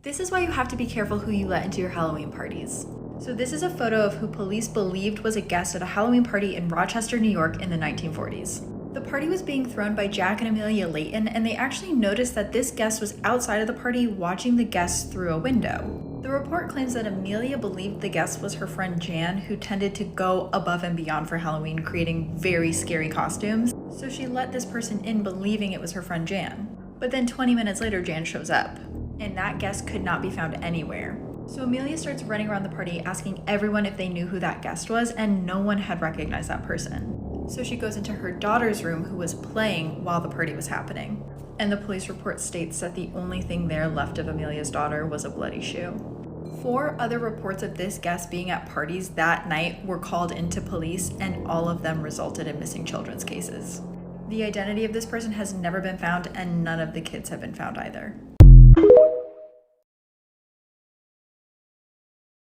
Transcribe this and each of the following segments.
This is why you have to be careful who you let into your Halloween parties. So this is a photo of who police believed was a guest at a Halloween party in Rochester, New York in the 1940s. The party was being thrown by Jack and Amelia Layton, and they actually noticed that this guest was outside of the party watching the guests through a window. The report claims that Amelia believed the guest was her friend Jan, who tended to go above and beyond for Halloween, creating very scary costumes. So she let this person in believing it was her friend Jan. But then 20 minutes later, Jan shows up, and that guest could not be found anywhere. So Amelia starts running around the party asking everyone if they knew who that guest was, and no one had recognized that person. So she goes into her daughter's room, who was playing while the party was happening. And the police report states that the only thing there left of Amelia's daughter was a bloody shoe. 4 other reports of this guest being at parties that night were called into police, and all of them resulted in missing children's cases. The identity of this person has never been found, and none of the kids have been found either.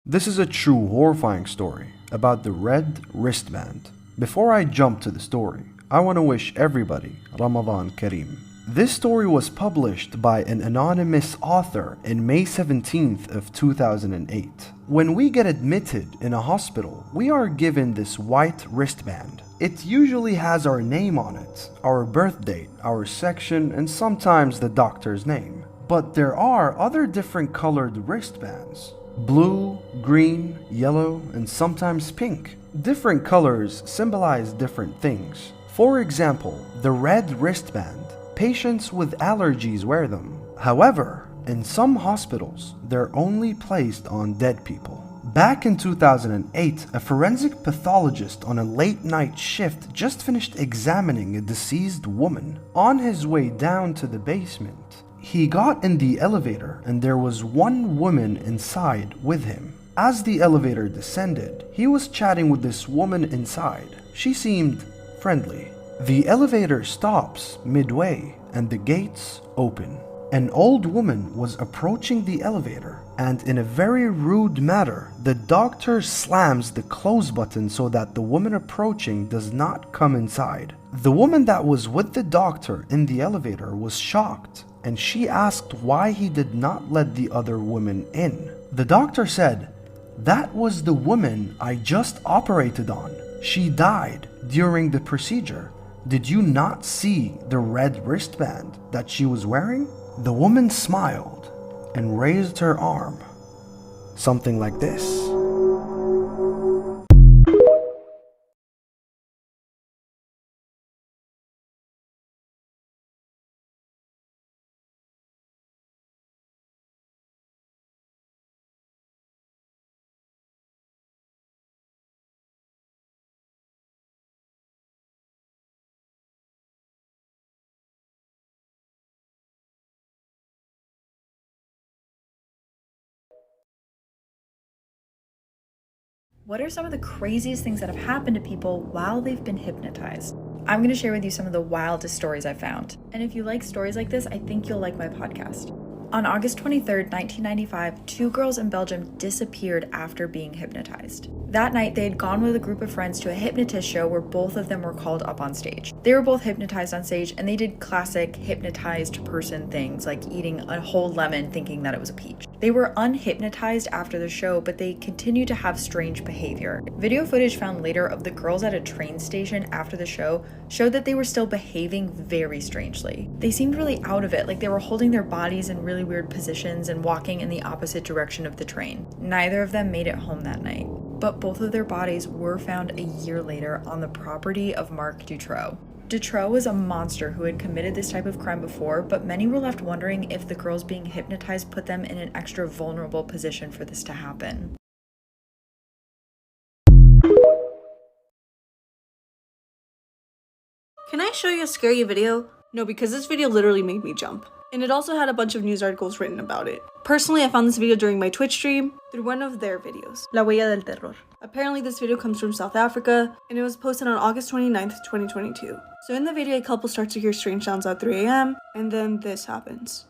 This is a true horrifying story about the red wristband. Before I jump to the story, I want to wish everybody Ramadan Kareem. This story was published by an anonymous author in May 17th of 2008. When we get admitted in a hospital, we are given this white wristband. It usually has our name on it, our birth date, our section, and sometimes the doctor's name. But there are other different colored wristbands. Blue, green, yellow, and sometimes pink. Different colors symbolize different things. For example, the red wristband, patients with allergies wear them. However, in some hospitals, they're only placed on dead people. Back in 2008, a forensic pathologist on a late night shift just finished examining a deceased woman. On his way down to the basement, he got in the elevator and there was one woman inside with him. As the elevator descended, he was chatting with this woman inside. She seemed friendly. The elevator stops midway and the gates open. An old woman was approaching the elevator, and in a very rude manner, the doctor slams the close button so that the woman approaching does not come inside. The woman that was with the doctor in the elevator was shocked, and she asked why he did not let the other woman in. The doctor said, "That was the woman I just operated on. She died during the procedure. Did you not see the red wristband that she was wearing?" The woman smiled and raised her arm. Something like this. What are some of the craziest things that have happened to people while they've been hypnotized? I'm going to share with you some of the wildest stories I found. And if you like stories like this, I think you'll like my podcast. On August 23rd, 1995, 2 girls in Belgium disappeared after being hypnotized. That night, they had gone with a group of friends to a hypnotist show where both of them were called up on stage. They were both hypnotized on stage, and they did classic hypnotized person things like eating a whole lemon thinking that it was a peach. They were unhypnotized after the show, but they continued to have strange behavior. Video footage found later of the girls at a train station after the show showed that they were still behaving very strangely. They seemed really out of it, like they were holding their bodies in really weird positions and walking in the opposite direction of the train. Neither of them made it home that night, but both of their bodies were found a year later on the property of Marc Dutroux. Dutroux was a monster who had committed this type of crime before, but many were left wondering if the girls being hypnotized put them in an extra vulnerable position for this to happen. Can I show you a scary video? No, because this video literally made me jump. And it also had a bunch of news articles written about it. Personally, I found this video during my Twitch stream through one of their videos, La Huella del Terror. Apparently, this video comes from South Africa, and it was posted on August 29th, 2022. So in the video, a couple starts to hear strange sounds at 3 a.m., and then this happens.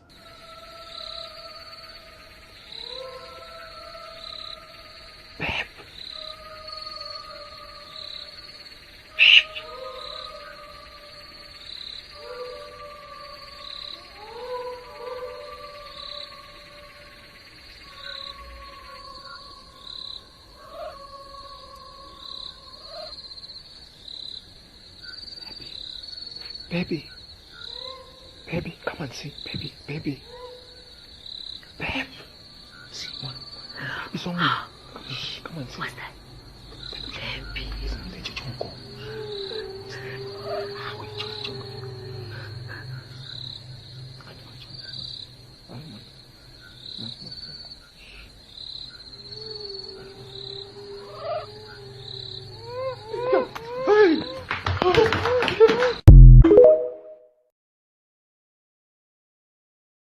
Baby. Baby, come on, see. Baby, baby. Babe. See, one. It's only. Shh, come on, see. What's that?